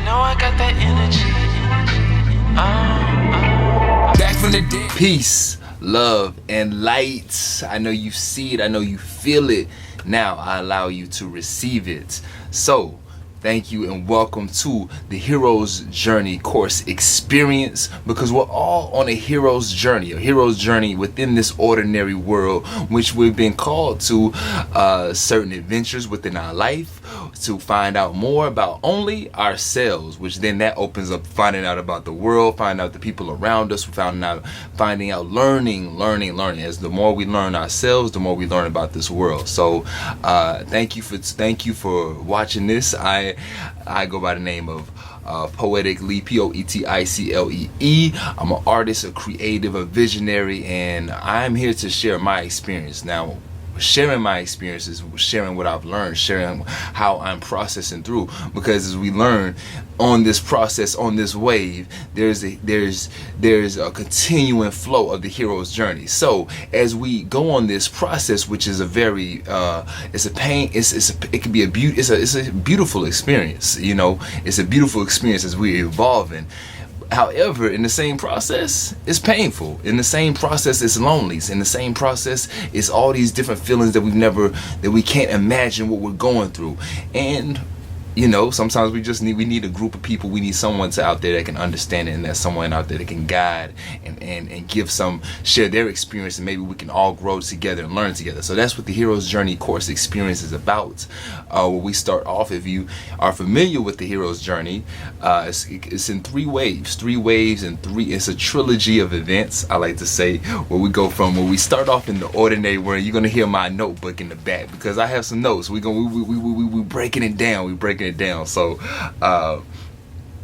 know I got that energy. Back from the dead. Peace, love, and light. I know you see it. I know you feel it. Now I allow you to receive it. So, thank you and welcome to the Hero's Journey course experience, because we're all on a hero's journey within this ordinary world, which we've been called to certain adventures within our life to find out more about only ourselves, which then that opens up finding out about the world, finding out the people around us, finding out learning. As the more we learn ourselves, the more we learn about this world. So thank you for watching this. I go by the name of Poeticlee, Poeticlee. I'm an artist, a creative, a visionary, and I'm here to share my experience. Now, sharing my experiences, sharing what I've learned, sharing how I'm processing through, because as we learn on this process, on this wave, there's a continuing flow of the hero's journey. So as we go on this process, which is a very it's a beautiful experience, you know. It's a beautiful experience as we're evolving. However, in the same process, it's painful. In the same process, it's lonely. In the same process, it's all these different feelings that we can't imagine what we're going through. And you know, sometimes we need a group of people. We need someone out there that can understand it, and there's someone out there that can guide and share their experience, and maybe we can all grow together and learn together. So that's what the Hero's Journey course experience is about. Where we start off, if you are familiar with the Hero's Journey, it's in three waves, it's a trilogy of events, I like to say, where we start off in the ordinary world. You're gonna hear my notebook in the back because I have some notes. We breaking it down. So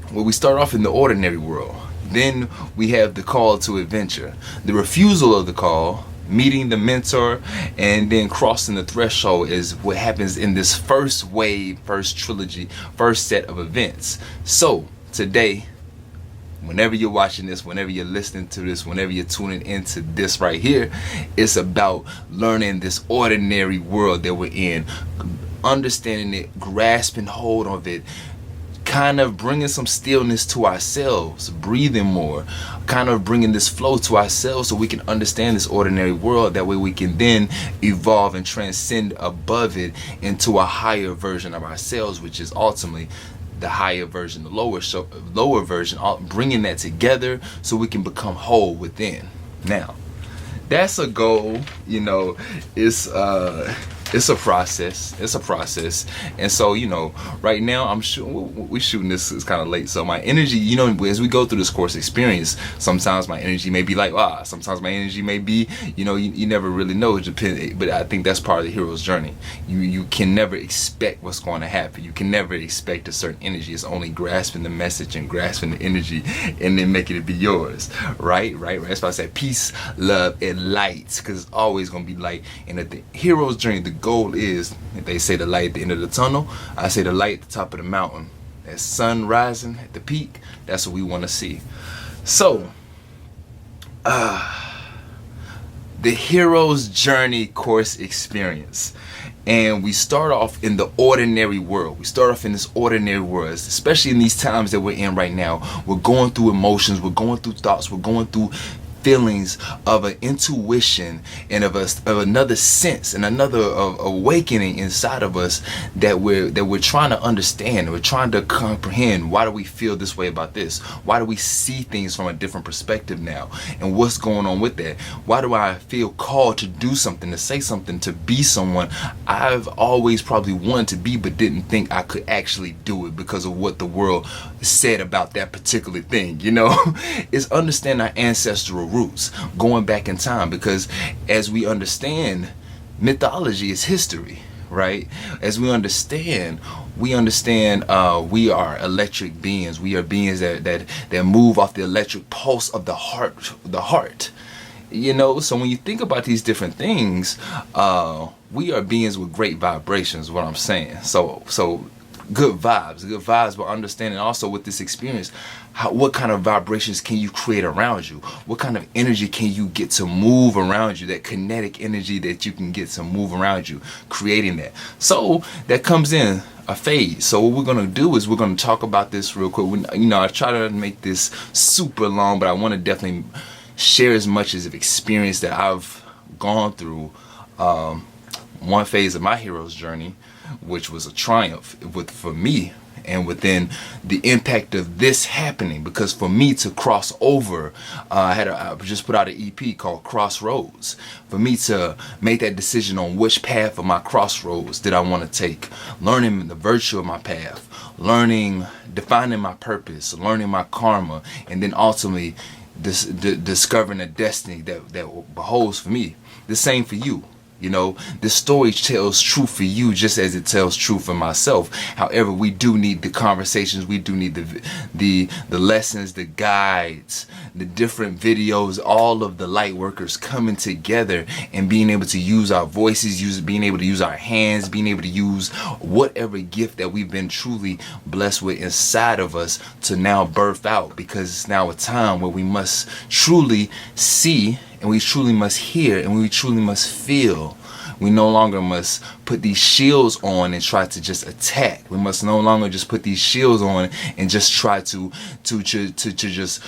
when we start off in the ordinary world, then we have the call to adventure, the refusal of the call, meeting the mentor, and then crossing the threshold is what happens in this first wave, first trilogy, first set of events. So today, whenever you're watching this, whenever you're listening to this, whenever you're tuning into this right here, it's about learning this ordinary world that we're in, understanding it, grasping hold of it, kind of bringing some stillness to ourselves, breathing more, kind of bringing this flow to ourselves so we can understand this ordinary world. That way we can then evolve and transcend above it into a higher version of ourselves, which is ultimately the higher version, the lower version, bringing that together so we can become whole within. Now, that's a goal, you know. It's a process, and so, you know, right now we're shooting this. It's kind of late, so my energy, you know, as we go through this course experience, sometimes my energy may be like sometimes my energy may be, you know, you never really know. It depends, but I think that's part of the hero's journey. You can never expect what's going to happen. You can never expect a certain energy. It's only grasping the message and grasping the energy and then making it be yours. Right. That's why I said peace, love, and light, because it's always gonna be light. And at the hero's journey, the goal is, if they say the light at the end of the tunnel, I say the light at the top of the mountain. That sun rising at the peak, that's what we want to see. So the Hero's Journey course experience, and we start off in the ordinary world. We start off in this ordinary world, especially in these times that we're in right now. We're going through emotions, we're going through thoughts, we're going through feelings of an intuition and of another sense and another awakening inside of us that we're trying to understand. We're trying to comprehend. Why do we feel this way about this? Why do we see things from a different perspective now? And what's going on with that? Why do I feel called to do something, to say something, to be someone I've always probably wanted to be, but didn't think I could actually do it because of what the world said about that particular thing, you know? It's understanding our ancestral roots, going back in time, because as we understand, mythology is history, right? As we understand we are electric beings. We are beings that move off the electric pulse of the heart, you know. So when you think about these different things, we are beings with great vibrations, what I'm saying. So good vibes, but understanding also with this experience, what kind of vibrations can you create around you? What kind of energy can you get to move around you? That kinetic energy that you can get to move around you, creating that. So that comes in a phase. So what we're gonna do is we're gonna talk about this real quick. I try to make this super long, but I want to definitely share as much as of experience that I've gone through. One phase of my hero's journey, which was a triumph for me, and within the impact of this happening, because for me to cross over, I just put out an EP called Crossroads. For me to make that decision on which path of my crossroads did I want to take, learning the virtue of my path, defining my purpose, learning my karma, and then ultimately discovering a destiny that beholds for me. The same for you. This story tells truth for you just as it tells truth for myself. However, we do need the conversations, we do need the lessons, the guides, the different videos, all of the light workers coming together and being able to use our voices, being able to use our hands, being able to use whatever gift that we've been truly blessed with inside of us to now birth out, because it's now a time where we must truly see, and we truly must hear, and we truly must feel. We no longer must put these shields on and try to just attack. We must no longer just put these shields on and just try to just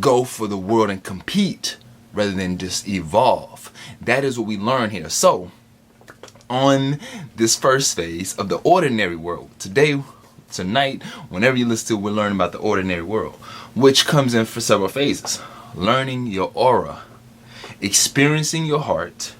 go for the world and compete rather than just evolve. That is what we learn here. So, on this first phase of the ordinary world, tonight, whenever you listen to it, we're learning about the ordinary world, which comes in for several phases. Learning your aura, experiencing your heart,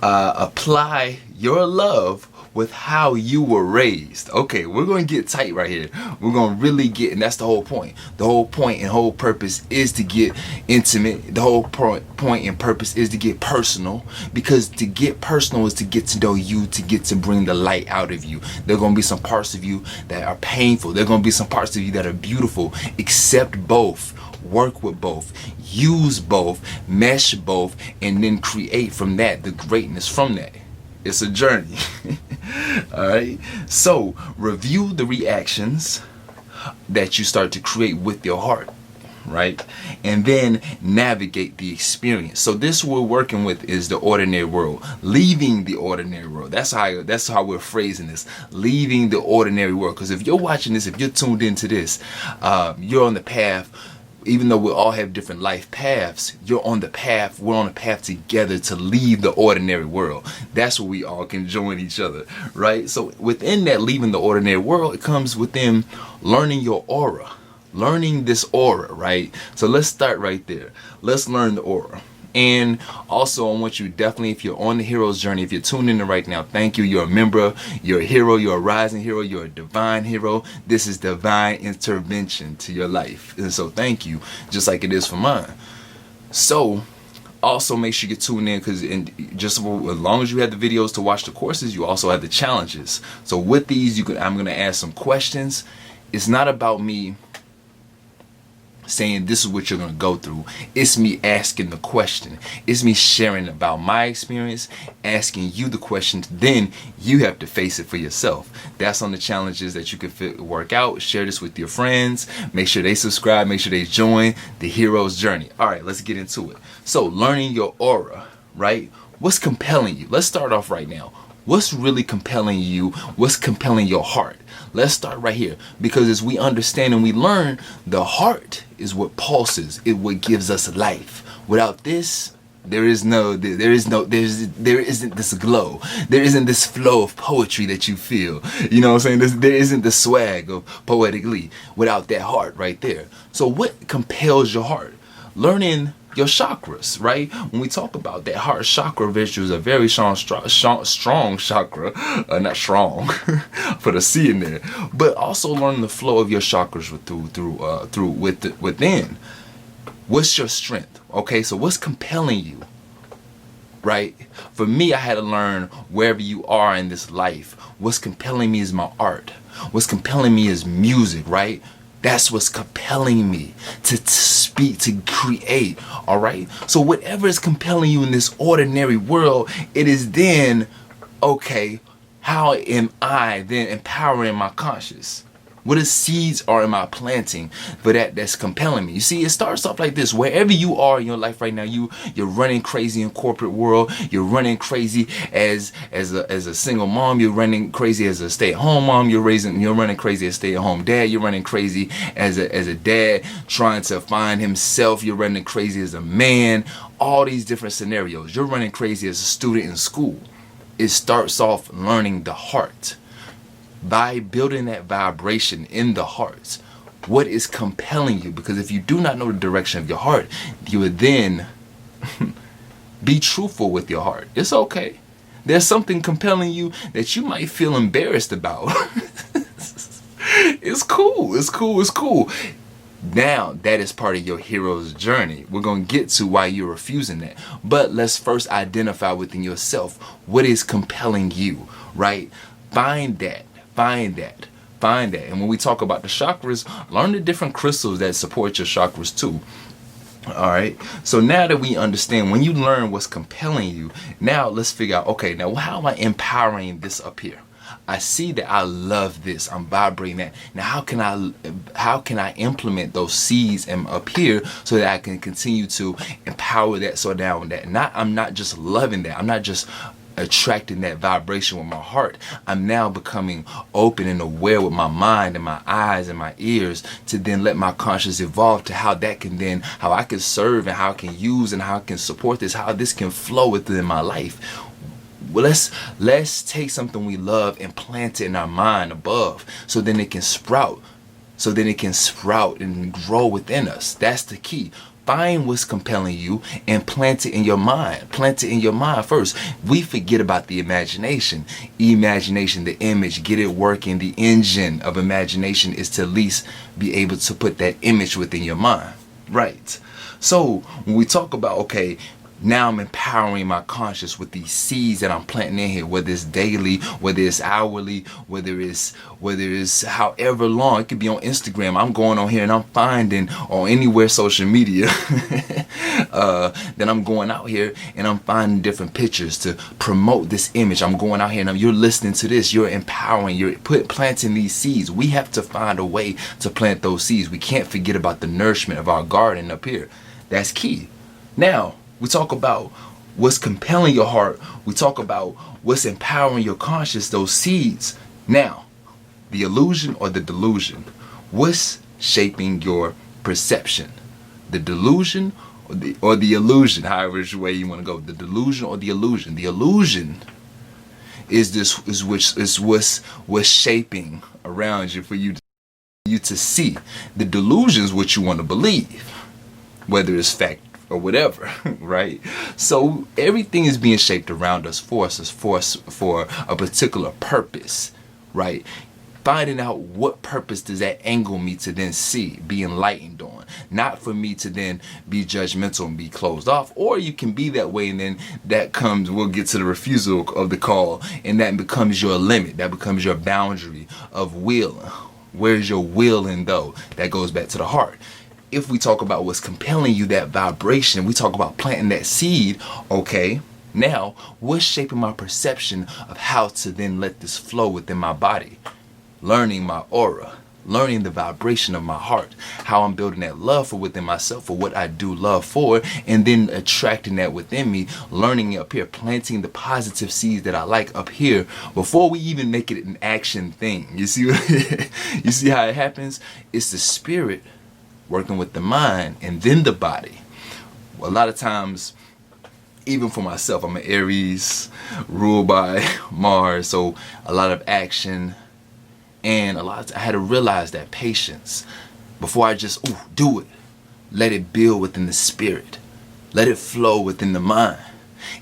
apply your love with how you were raised. Okay, we're going to get tight right here. We're going to really get, and that's the whole point. The whole point and whole purpose is to get intimate. The whole point and purpose is to get personal, because to get personal is to get to know you, to get to bring the light out of you. There are going to be some parts of you that are painful. There are going to be some parts of you that are beautiful. Accept both. Work with both, use both, mesh both, and then create from that the greatness from that. It's a journey. Alright, so review the reactions that you start to create with your heart, right? And then navigate the experience. So this we're working with is the ordinary world, leaving the ordinary world. That's how we're phrasing this, leaving the ordinary world. Because if you're watching this, if you're tuned into this, you're on the path. Even though we all have different life paths, we're on the path together to leave the ordinary world. That's where we all can join each other, right? So within that leaving the ordinary world, it comes within learning your aura, learning this aura, right? So let's start right there. Let's learn the aura. And also, I want you definitely, if you're on the hero's journey, if you're tuned in right now, thank you. You're a member, you're a hero, you're a rising hero, you're a divine hero. This is divine intervention to your life. And so thank you, just like it is for mine. So also make sure you tune in, because just as long as you have the videos to watch the courses, you also have the challenges. So with these, I'm going to ask some questions. It's not about me saying this is what you're going to go through. It's me asking the question. It's me sharing about my experience, asking you the questions. Then you have to face it for yourself. That's on the challenges that you can work out. Share this with your friends. Make sure they subscribe. Make sure they join the hero's journey. All right, let's get into it. So learning your aura, right? What's compelling you? Let's start off right now. What's really compelling you? What's compelling your heart? Let's start right here, because as we understand and we learn, the heart is what pulses. It what gives us life. Without this, there isn't this glow. There isn't this flow of poetry that you feel. You know what I'm saying? There isn't the swag of Poeticlee without that heart right there. So what compels your heart? Learning your chakras, right? When we talk about that heart chakra, which is a very strong chakra, not strong, put a C in there, but also learning the flow of your chakras within. What's your strength? Okay, so what's compelling you, right? For me, I had to learn wherever you are in this life. What's compelling me is my art. What's compelling me is music, right? That's what's compelling me to speak, to create, all right? So whatever is compelling you in this ordinary world, it is then, okay, how am I then empowering my conscious? What seeds am I planting for that's compelling me? You see, it starts off like this. Wherever you are in your life right now, you're running crazy in corporate world. You're running crazy as a single mom. You're running crazy as a stay-at-home mom. You're running crazy as a stay-at-home dad. You're running crazy as a dad trying to find himself. You're running crazy as a man. All these different scenarios. You're running crazy as a student in school. It starts off learning the heart. By building that vibration in the heart, what is compelling you? Because if you do not know the direction of your heart, you would then be truthful with your heart. It's okay. There's something compelling you that you might feel embarrassed about. It's cool. It's cool. It's cool. Now, that is part of your hero's journey. We're going to get to why you're refusing that. But let's first identify within yourself what is compelling you, right? Find that. And when we talk about the chakras, learn the different crystals that support your chakras too. All right. So now that we understand, when you learn what's compelling you, now let's figure out, okay, now how am I empowering this up here? I see that I love this. I'm vibrating that. Now, how can I implement those seeds up here so that I can continue to empower that? So now I'm not just loving that. I'm not just attracting that vibration with my heart. I'm now becoming open and aware with my mind and my eyes and my ears to then let my conscious evolve to how I can serve and how I can use and how I can support this, how this can flow within my life. Well, let's take something we love and plant it in our mind above so then it can sprout. And grow within us. That's the key. Find what's compelling you and plant it in your mind. Plant it in your mind first. We forget about the imagination. Imagination, the image, get it working. The engine of imagination is to at least be able to put that image within your mind. Right. So when we talk about, okay, now I'm empowering my conscious with these seeds that I'm planting in here, whether it's daily, whether it's hourly, whether it's however long. It could be on Instagram. I'm going on here and I'm finding, or anywhere social media, then I'm going out here and I'm finding different pictures to promote this image. I'm going out here and you're listening to this. You're empowering. You're planting these seeds. We have to find a way to plant those seeds. We can't forget about the nourishment of our garden up here. That's key. Now, we talk about what's compelling your heart. We talk about what's empowering your conscious, those seeds. Now, the illusion or the delusion. What's shaping your perception? The delusion or the illusion, however way you want to go. The delusion or the illusion. The illusion is what's shaping around you for you to see. The delusion is what you want to believe, whether it's fact or whatever, right? So everything is being shaped around us for a particular purpose, right? Finding out what purpose does that angle me to then see, be enlightened on, not for me to then be judgmental and be closed off. Or you can be that way, and then we'll get to the refusal of the call, and that becomes your limit, that becomes your boundary of will. Where's your will in though? That goes back to the heart. If we talk about what's compelling you, that vibration, we talk about planting that seed, okay, now what's shaping my perception of how to then let this flow within my body? Learning my aura, learning the vibration of my heart, how I'm building that love for within myself, for what I do love for, and then attracting that within me, learning it up here, planting the positive seeds that I like up here before we even make it an action thing. You see, you see how it happens? It's the spirit working with the mind and then the body. A lot of times, even for myself, I'm an Aries, ruled by Mars, so a lot of action, and I had to realize that patience before I just do it. Let it build within the spirit, let it flow within the mind,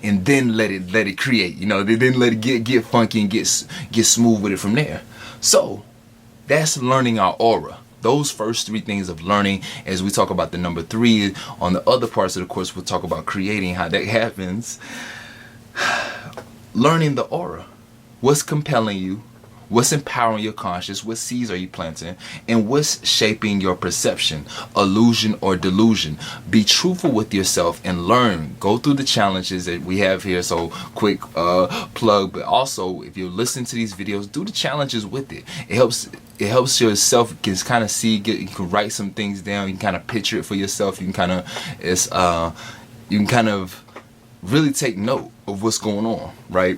and then let it create. Then let it get funky and get smooth with it from there. So that's learning our aura. Those first three things of learning, as we talk about the number 3 on the other parts of the course, we'll talk about creating, how that happens. Learning the aura. What's compelling you? What's empowering your conscious? What seeds are you planting? And what's shaping your perception, illusion or delusion? Be truthful with yourself and learn. Go through the challenges that we have here. So quick plug, but also if you're listening to these videos, do the challenges with it. It helps yourself can kind of see, you can write some things down, you can kind of picture it for yourself, you can kind of really take note of what's going on, right?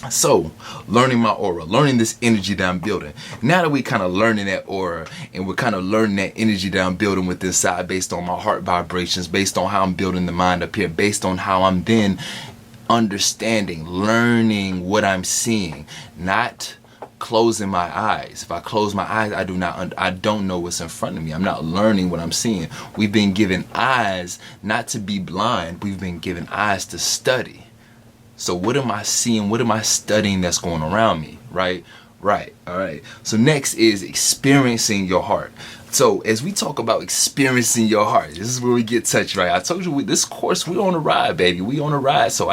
So, learning my aura, learning this energy that I'm building. Now that we kind of learning that aura and we're kind of learning that energy that I'm building with inside based on my heart vibrations, based on how I'm building the mind up here, based on how I'm then understanding, learning what I'm seeing, not closing my eyes. If I close my eyes, I don't know what's in front of me. I'm not learning what I'm seeing. We've been given eyes not to be blind. We've been given eyes to study. So what am I seeing? What am I studying that's going around me? Right? All right. So next is experiencing your heart. So as we talk about experiencing your heart, this is where we get touched, right? I told you with this course, we on a ride, baby. We on a ride. So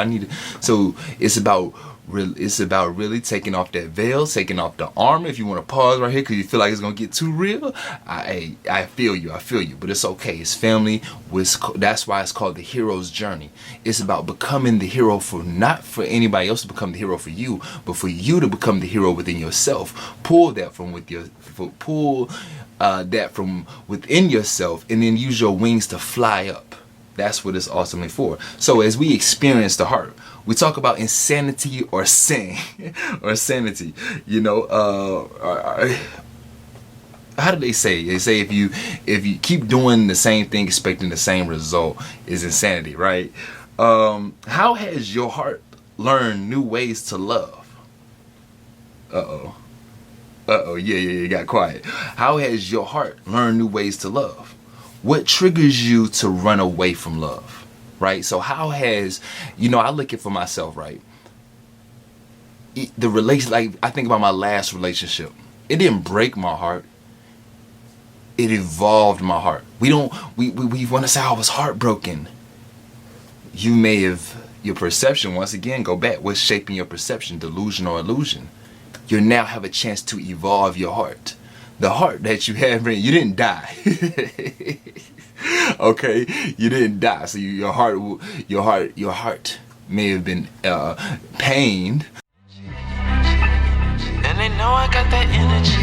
it's about really taking off that veil, taking off the armor. If you want to pause right here because you feel like it's gonna get too real, I feel you, but it's okay. It's family. That's why it's called the hero's journey. It's about becoming the hero not for anybody else to become the hero for you, but for you to become the hero within yourself. Pull that from within yourself, and then use your wings to fly up. That's what it's ultimately for. So as we experience the heart, we talk about insanity or sin, or sanity. How do they say? They say if you keep doing the same thing, expecting the same result, is insanity, right? How has your heart learned new ways to love? Yeah, you got quiet. How has your heart learned new ways to love? What triggers you to run away from love, right? So how has, I look at for myself, right? The relation, like I think about my last relationship. It didn't break my heart. It evolved my heart. We want to say I was heartbroken. You may have, your perception, once again, go back. What's shaping your perception, delusion or illusion? You now have a chance to evolve your heart. The heart that you have, you didn't die. Okay, you didn't die. So your heart may have been pained. And they know I got that energy.